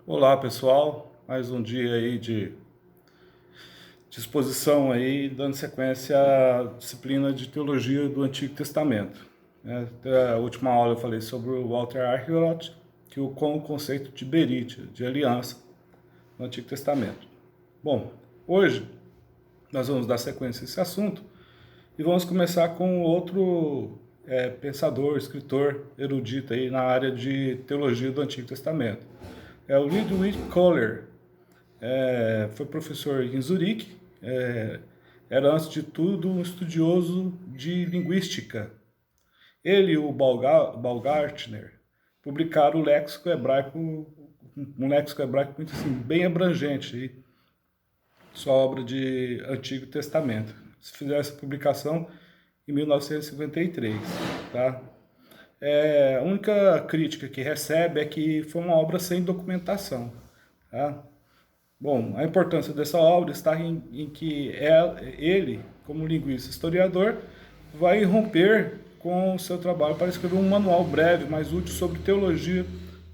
Olá pessoal, mais um dia aí de exposição aí, dando sequência à disciplina de teologia do Antigo Testamento. Até a última aula eu falei sobre o Walter Archirot, com o conceito de berite, de aliança no Antigo Testamento. Bom, hoje nós vamos dar sequência a esse assunto e vamos começar com outro pensador, escritor, erudito aí na área de teologia do Antigo Testamento. É o Ludwig Kohler. Foi professor em Zurique, era antes de tudo um estudioso de linguística. Ele e o Baumgartner publicaram o léxico hebraico, um léxico hebraico muito assim, bem abrangente, sua obra de Antigo Testamento. Se fizer essa publicação em 1953, tá? A única crítica que recebe é que foi uma obra sem documentação, tá? Bom, a importância dessa obra está em que ele, como linguista historiador, vai romper com o seu trabalho para escrever um manual breve, mas útil, sobre teologia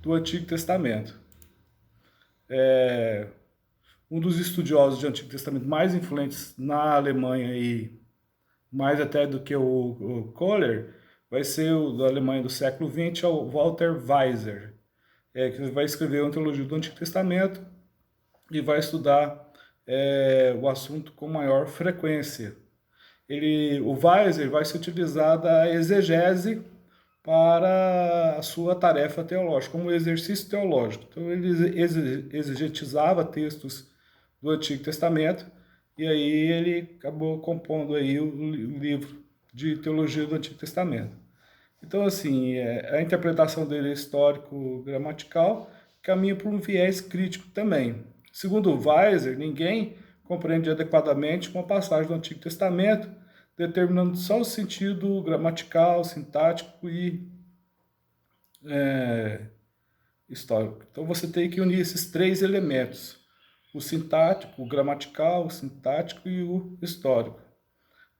do Antigo Testamento. Um dos estudiosos do Antigo Testamento mais influentes na Alemanha, e mais até do que o Kohler, vai ser o da Alemanha do século XX, o Walter Weiser, que vai escrever uma teologia do Antigo Testamento e vai estudar o assunto com maior frequência. O Weiser vai se utilizar da exegese para a sua tarefa teológica, como exercício teológico. Então ele exegetizava textos do Antigo Testamento e aí ele acabou compondo aí o livro de teologia do Antigo Testamento. Então, assim, a interpretação dele é histórico-gramatical, caminha por um viés crítico também. Segundo Weiser, ninguém compreende adequadamente uma passagem do Antigo Testamento, determinando só o sentido gramatical, sintático e histórico. Então você tem que unir esses três elementos: o sintático, o gramatical, o sintático e o histórico.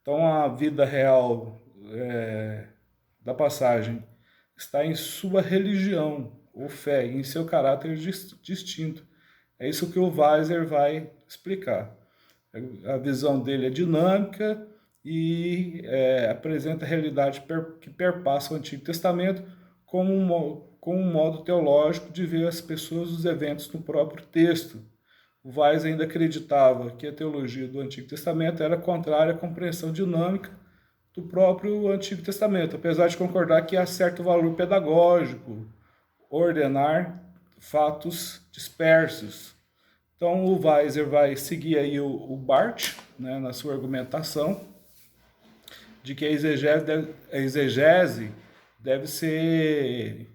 Então a vida real da passagem está em sua religião ou fé, em seu caráter distinto. É isso que o Weiser vai explicar. A visão dele é dinâmica e apresenta a realidade que perpassa o Antigo Testamento como um modo teológico de ver as pessoas e os eventos no próprio texto. O Weiser ainda acreditava que a teologia do Antigo Testamento era contrária à compreensão dinâmica do próprio Antigo Testamento, apesar de concordar que há certo valor pedagógico ordenar fatos dispersos. Então o Weiser vai seguir aí o Barth, né, na sua argumentação de que a exegese deve ser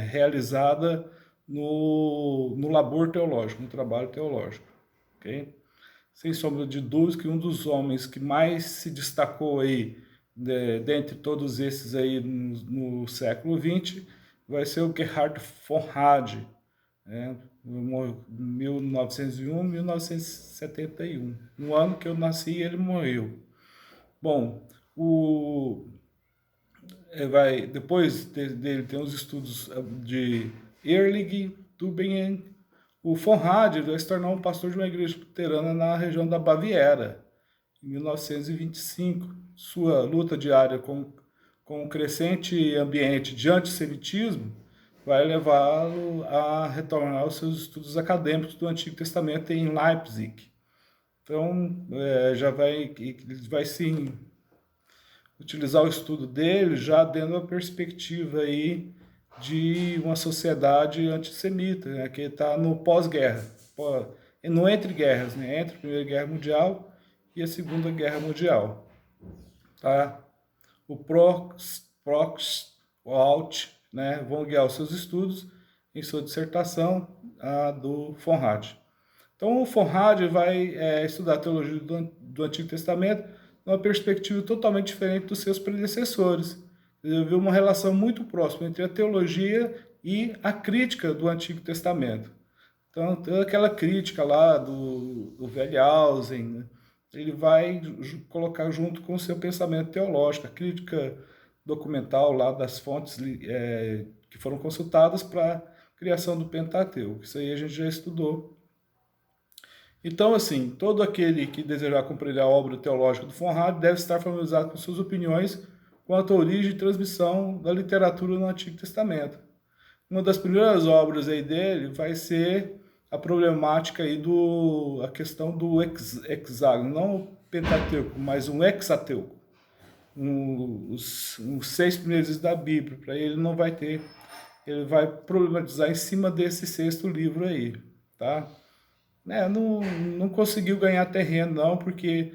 realizada no labor teológico, no trabalho teológico. Okay? Sem sombra de dúvida que um dos homens que mais se destacou aí, dentre todos esses aí no século XX, vai ser o Gerhard von Rade, 1901, 1971. No ano que eu nasci, ele morreu. Bom, depois dele tem os estudos de Ehrlich, Tübingen. O von Rade vai se tornar um pastor de uma igreja luterana na região da Baviera, em 1925. Sua luta diária com o crescente ambiente de antissemitismo vai levá-lo a retornar aos seus estudos acadêmicos do Antigo Testamento em Leipzig. Então, já vai sim utilizar o estudo dele já dando a perspectiva aí de uma sociedade antissemita, né, que está no pós-guerra, no entre guerras, né, entre a Primeira Guerra Mundial e a Segunda Guerra Mundial. Tá? O o Alt, né, vão guiar os seus estudos em sua dissertação, a do von Rade. Então o von Rade vai estudar a teologia do Antigo Testamento numa perspectiva totalmente diferente dos seus predecessores. Ele viu uma relação muito próxima entre a teologia e a crítica do Antigo Testamento. Então, toda aquela crítica lá do Wellhausen, né, ele vai colocar junto com o seu pensamento teológico, a crítica documental lá das fontes que foram consultadas para criação do Pentateuco. Isso aí a gente já estudou. Então, assim, todo aquele que desejar compreender a obra teológica do von Rad deve estar familiarizado com suas opiniões quanto à origem e transmissão da literatura no Antigo Testamento. Uma das primeiras obras aí dele vai ser a problemática aí a questão do hexágono, não o Pentateuco, mas um hexateuco. Os 6 primeiros livros da Bíblia. Para ele não vai ter, ele vai problematizar em cima desse 6º livro aí, tá? Não conseguiu ganhar terreno não, porque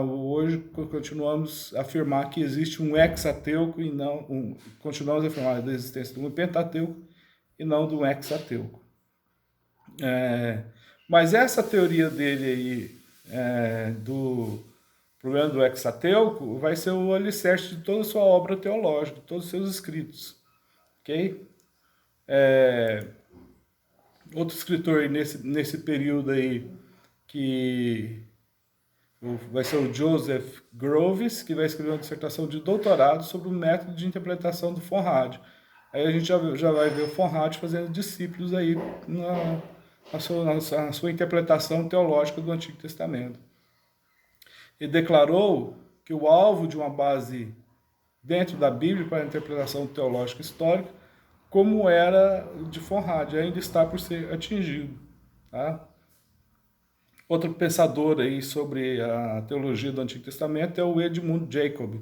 hoje continuamos a afirmar que existe um hexateuco e não continuamos a afirmar da existência de um pentateuco e não de um hexateuco. Mas essa teoria dele aí do problema do hexateuco vai ser o alicerce de toda a sua obra teológica, de todos os seus escritos, ok? Outro escritor nesse período aí que vai ser o Joseph Groves, que vai escrever uma dissertação de doutorado sobre o método de interpretação do von Rad. Aí a gente já vai ver o von Rad fazendo discípulos aí na sua interpretação teológica do Antigo Testamento. Ele declarou que o alvo de uma base dentro da Bíblia para a interpretação teológica histórica, como era de von Rad, ainda está por ser atingido. Tá? Outro pensador aí sobre a teologia do Antigo Testamento é o Edmund Jacob,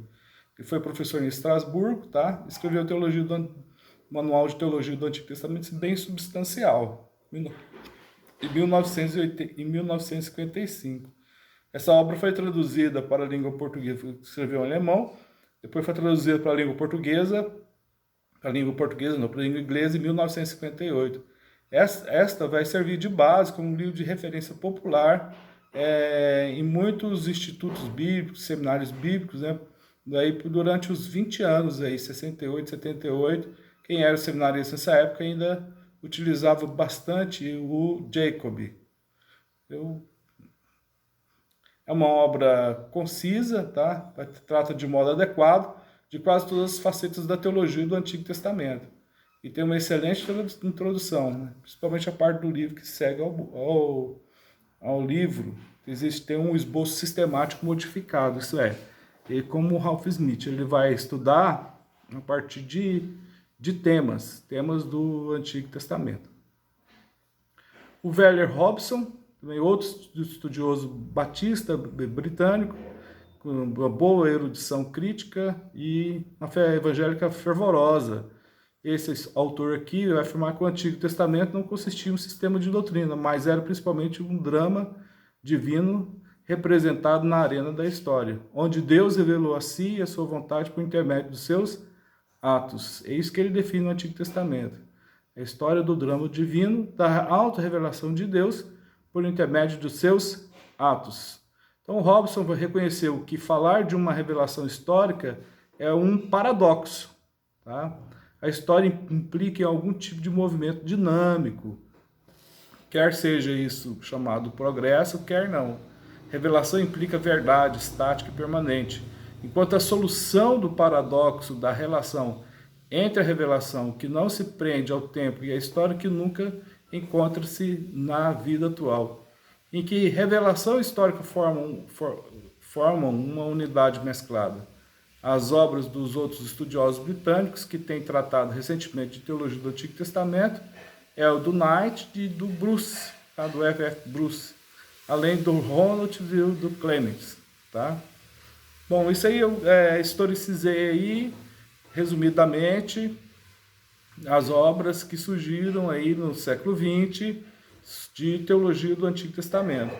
que foi professor em Estrasburgo, tá? Escreveu Manual de Teologia do Antigo Testamento, bem substancial, em 1955. Essa obra foi traduzida para a língua portuguesa, escreveu em alemão, depois foi traduzida para a língua portuguesa, para a língua inglesa em 1958. Esta vai servir de base como um livro de referência popular em muitos institutos bíblicos, seminários bíblicos, né? Daí, durante os 20 anos, aí, 68, 78, quem era seminarista nessa época ainda utilizava bastante o Jacob. É uma obra concisa, tá? Trata de modo adequado de quase todas as facetas da teologia do Antigo Testamento. E tem uma excelente introdução, né? Principalmente a parte do livro que segue ao livro. Tem um esboço sistemático modificado, isso é. E como o Ralph Smith, ele vai estudar a partir de temas do Antigo Testamento. O Werner Hobson, também outro estudioso batista britânico, com uma boa erudição crítica e uma fé evangélica fervorosa. Esse autor aqui vai afirmar que o Antigo Testamento não consistia em um sistema de doutrina, mas era principalmente um drama divino representado na arena da história, onde Deus revelou a si e a sua vontade por intermédio dos seus atos. É isso que ele define no Antigo Testamento. A história do drama divino, da auto-revelação de Deus por intermédio dos seus atos. Então, Hobson reconheceu que falar de uma revelação histórica é um paradoxo. Tá? A história implica em algum tipo de movimento dinâmico, quer seja isso chamado progresso, quer não. Revelação implica verdade, estática e permanente, enquanto a solução do paradoxo da relação entre a revelação que não se prende ao tempo e a história que nunca encontra-se na vida atual, em que revelação e histórica formam uma unidade mesclada. As obras dos outros estudiosos britânicos que têm tratado recentemente de teologia do Antigo Testamento é o do Knight e do Bruce, tá? Do F.F. Bruce, além do Ronald e do Clements. Tá? Bom, isso aí eu historicizei aí, resumidamente, as obras que surgiram aí no século XX de teologia do Antigo Testamento.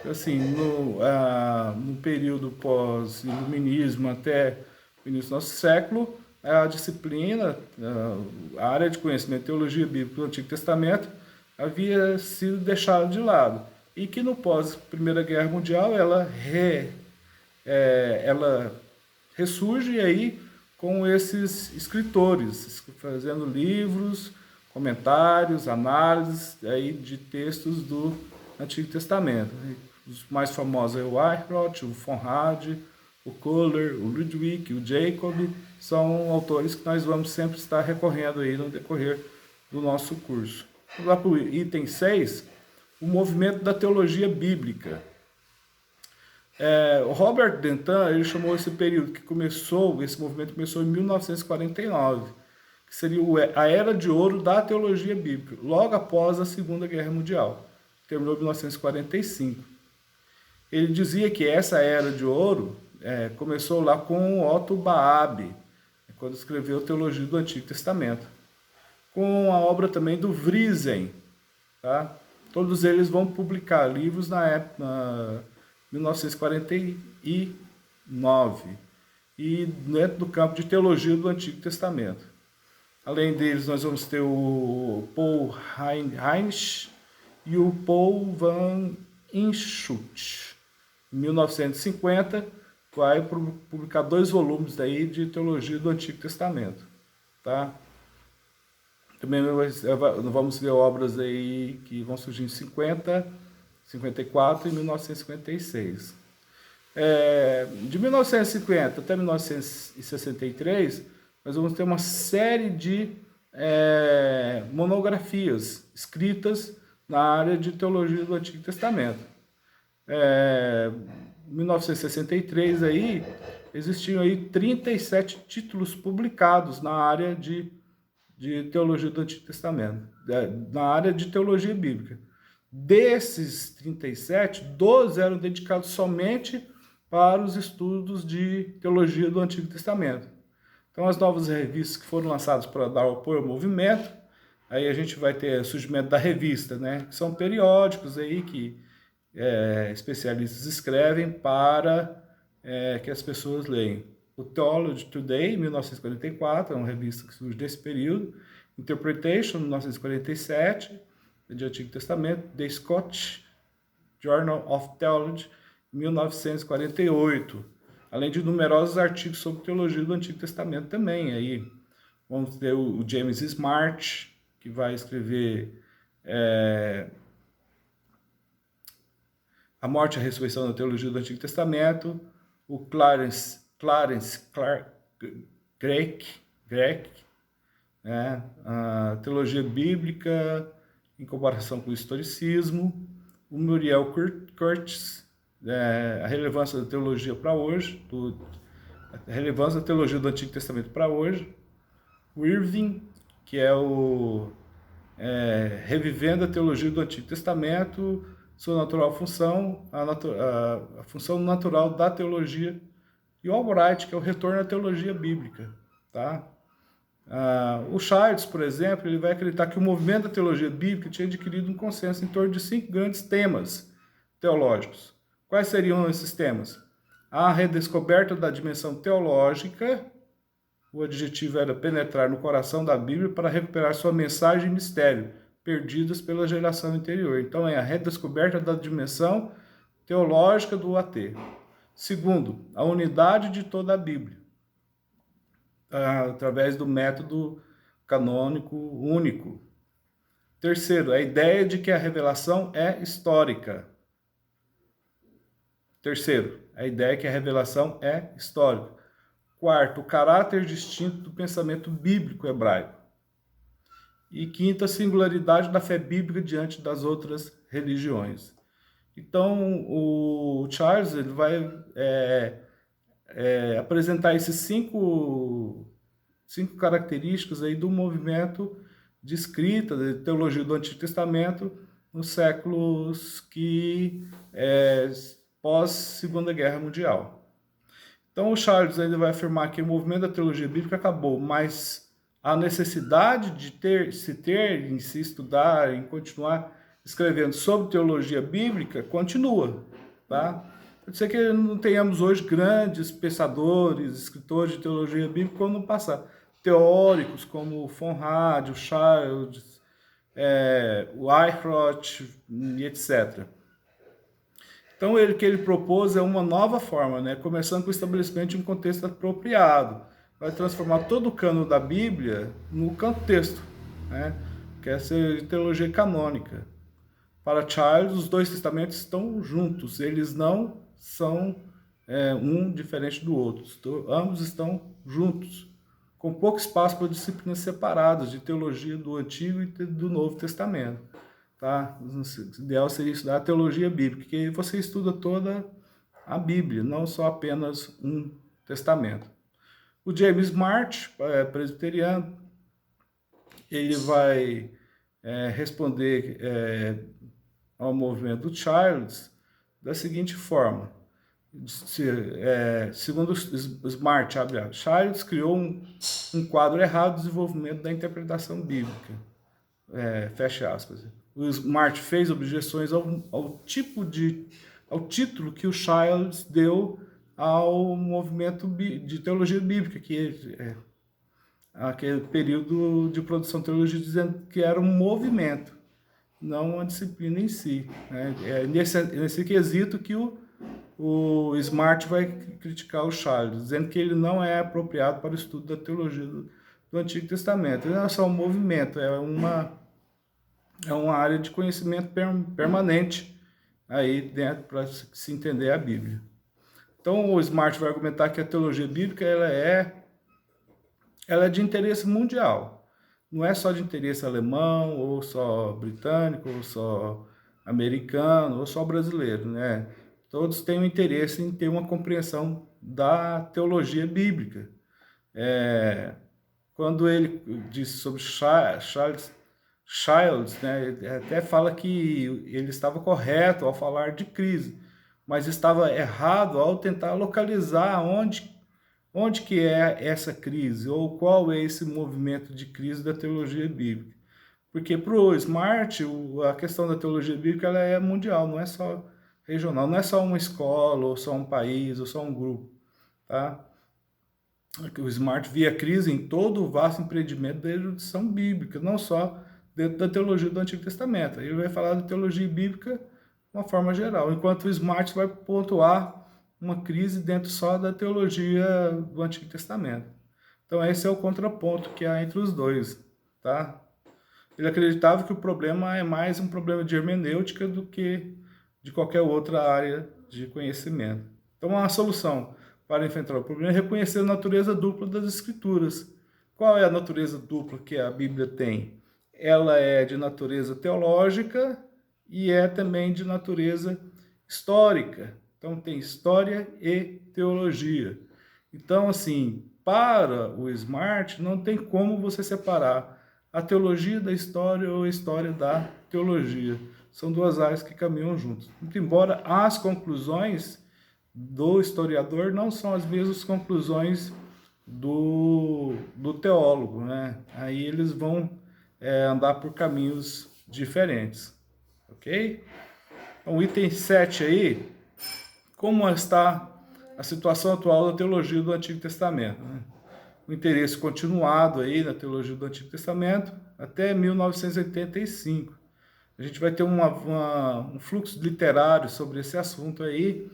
Assim, no período pós-iluminismo até o início do nosso século, a disciplina, a área de conhecimento de teologia bíblica do Antigo Testamento havia sido deixada de lado. E que no pós-Primeira Guerra Mundial ela ressurge aí com esses escritores, fazendo livros, comentários, análises aí de textos do Antigo Testamento. Os mais famosos é o Weirott, o von Rad, o Kohler, o Ludwig, o Jacob, são autores que nós vamos sempre estar recorrendo aí no decorrer do nosso curso. Vamos lá para o item 6, o movimento da teologia bíblica. O Robert Denton, ele chamou esse período esse movimento começou em 1949, que seria a era de ouro da teologia bíblica, logo após a Segunda Guerra Mundial, que terminou em 1945. Ele dizia que essa era de ouro começou lá com Otto Baabe, quando escreveu Teologia do Antigo Testamento, com a obra também do Vriesen, tá? Todos eles vão publicar livros na época, 1949, e dentro do campo de teologia do Antigo Testamento. Além deles, nós vamos ter o Paul Heinrich e o Paul van Inschut. Em 1950, vai publicar 2 volumes daí de teologia do Antigo Testamento, tá? Também vamos ver obras aí que vão surgir em 50, 54 e 1956. De 1950 até 1963, nós vamos ter uma série de monografias escritas na área de teologia do Antigo Testamento. Em 1963 aí, existiam aí 37 títulos publicados na área de teologia do Antigo Testamento, na área de teologia bíblica. Desses 37, 12 eram dedicados somente para os estudos de teologia do Antigo Testamento. Então, as novas revistas que foram lançadas para dar apoio ao movimento, aí a gente vai ter o surgimento da revista, né? Que são periódicos aí que especialistas escrevem para que as pessoas leiam. O Theology Today, 1944, é uma revista que surge desse período. Interpretation, 1947, de Antigo Testamento. The Scottish Journal of Theology, 1948. Além de numerosos artigos sobre teologia do Antigo Testamento também. Aí vamos ter o James Smart, que vai escrever A Morte e a Ressurreição da Teologia do Antigo Testamento. O Clarence Gregg, a Teologia Bíblica em comparação com o Historicismo. O Muriel Curtis, a relevância da teologia para hoje, a relevância da teologia do Antigo Testamento para hoje. O Irving, que é o Revivendo a Teologia do Antigo Testamento, sua natural função, a função natural da teologia. E o Albright, que é o Retorno à Teologia Bíblica, tá? O Childs, por exemplo, ele vai acreditar que o movimento da teologia bíblica tinha adquirido um consenso em torno de 5 grandes temas teológicos. Quais seriam esses temas? A redescoberta da dimensão teológica, o adjetivo era penetrar no coração da Bíblia para recuperar sua mensagem e mistério, perdidas pela geração anterior. Então, é a redescoberta da dimensão teológica do AT. Segundo, a unidade de toda a Bíblia, através do método canônico único. Terceiro, a ideia de que a revelação é histórica. Terceiro, a ideia que a revelação é histórica. Quarto, o caráter distinto do pensamento bíblico hebraico. E quinta, a singularidade da fé bíblica diante das outras religiões. Então, o Charles ele vai apresentar esses cinco características aí do movimento de escrita, de teologia do Antigo Testamento, nos séculos que pós Segunda Guerra Mundial. Então, o Charles ainda vai afirmar que o movimento da teologia bíblica acabou, mas a necessidade de se estudar e continuar escrevendo sobre teologia bíblica continua, tá? Pode ser que não tenhamos hoje grandes pensadores, escritores de teologia bíblica como no passado. Teóricos como von Rad, o Childs, o Eichrodt e etc. Então, o que ele propôs é uma nova forma, né? Começando com o estabelecimento de um contexto apropriado. Vai transformar todo o cano da Bíblia no contexto, né? Que é essa teologia canônica. Para Charles, os dois testamentos estão juntos, eles não são um diferente do outro. Ambos estão juntos, com pouco espaço para disciplinas separadas de teologia do Antigo e do Novo Testamento. Tá? O ideal seria estudar a teologia bíblica, que você estuda toda a Bíblia, não só apenas um testamento. O James Smart, presbiteriano, ele vai responder ao movimento do Childs da seguinte forma. Segundo o Smart, Childs criou um quadro errado do desenvolvimento da interpretação bíblica. Fecha aspas. O Smart fez objeções ao título que o Childs deu ao movimento de teologia bíblica, que é aquele período de produção de teologia, dizendo que era um movimento, não uma disciplina em si. Né? É nesse quesito que o Smart vai criticar o Childs, dizendo que ele não é apropriado para o estudo da teologia do Antigo Testamento. Ele não é só um movimento, é uma área de conhecimento permanente aí dentro para se entender a Bíblia. Então o Smart vai argumentar que a teologia bíblica ela é de interesse mundial. Não é só de interesse alemão, ou só britânico, ou só americano, ou só brasileiro, né? Todos têm um interesse em ter uma compreensão da teologia bíblica. Quando ele disse sobre Childs, né, ele até fala que ele estava correto ao falar de crise, mas estava errado ao tentar localizar onde que é essa crise, ou qual é esse movimento de crise da teologia bíblica. Porque para o Smart, a questão da teologia bíblica ela é mundial, não é só regional, não é só uma escola, ou só um país, ou só um grupo. Tá? O Smart via a crise em todo o vasto empreendimento da erudição bíblica, não só dentro da teologia do Antigo Testamento. Ele vai falar da teologia bíblica de uma forma geral, enquanto o Smart vai pontuar uma crise dentro só da teologia do Antigo Testamento. Então esse é o contraponto que há entre os dois. Tá? Ele acreditava que o problema é mais um problema de hermenêutica do que de qualquer outra área de conhecimento. Então a solução para enfrentar o problema é reconhecer a natureza dupla das Escrituras. Qual é a natureza dupla que a Bíblia tem? Ela é de natureza teológica e é também de natureza histórica. Então tem história e teologia. Então, assim, para o Smart, não tem como você separar a teologia da história ou a história da teologia. São duas áreas que caminham juntas. Muito embora as conclusões do historiador não são as mesmas conclusões do teólogo, né? Aí eles vão andar por caminhos diferentes, ok? Então, o item 7 aí, como está a situação atual da teologia do Antigo Testamento, né? O interesse continuado aí na teologia do Antigo Testamento até 1985. A gente vai ter um fluxo literário sobre esse assunto aí,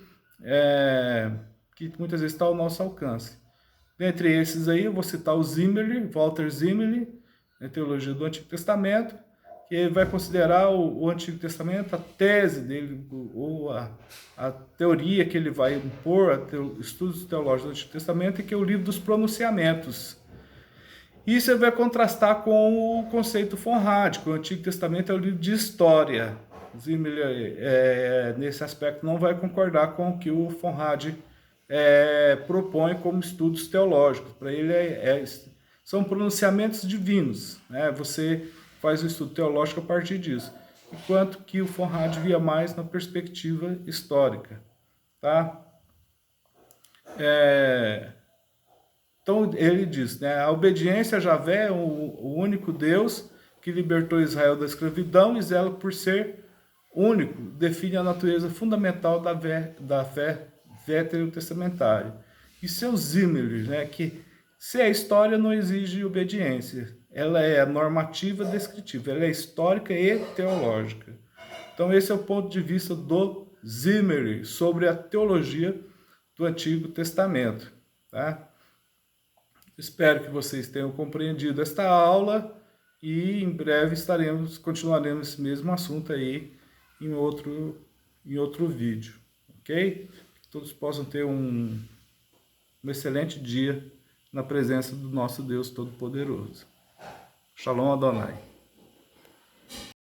que muitas vezes está ao nosso alcance. Dentre esses aí, eu vou citar o Zimmerli, Walter Zimmerli, na teologia do Antigo Testamento, que vai considerar o Antigo Testamento, a tese dele, ou a teoria que ele vai impor, estudos teológicos do Antigo Testamento, que é o livro dos pronunciamentos. Isso ele vai contrastar com o conceito Fonrad, que o Antigo Testamento é o livro de história. Zimmerli, nesse aspecto, não vai concordar com o que o Fonrad propõe como estudos teológicos. Para ele, são pronunciamentos divinos, né? Você faz o estudo teológico a partir disso, enquanto que o Fonrad via mais na perspectiva histórica. Tá? Então ele diz, né, a obediência a Javé é o único Deus que libertou Israel da escravidão e zela por ser único, define a natureza fundamental da fé veterotestamentária. E seu Zimmerli, né, que se a história não exige obediência, ela é normativa descritiva, ela é histórica e teológica. Então esse é o ponto de vista do Zimmerli sobre a teologia do Antigo Testamento. Tá? Espero que vocês tenham compreendido esta aula e em breve continuaremos esse mesmo assunto aí em outro vídeo, ok? Que todos possam ter um excelente dia na presença do nosso Deus Todo-Poderoso. Shalom Adonai.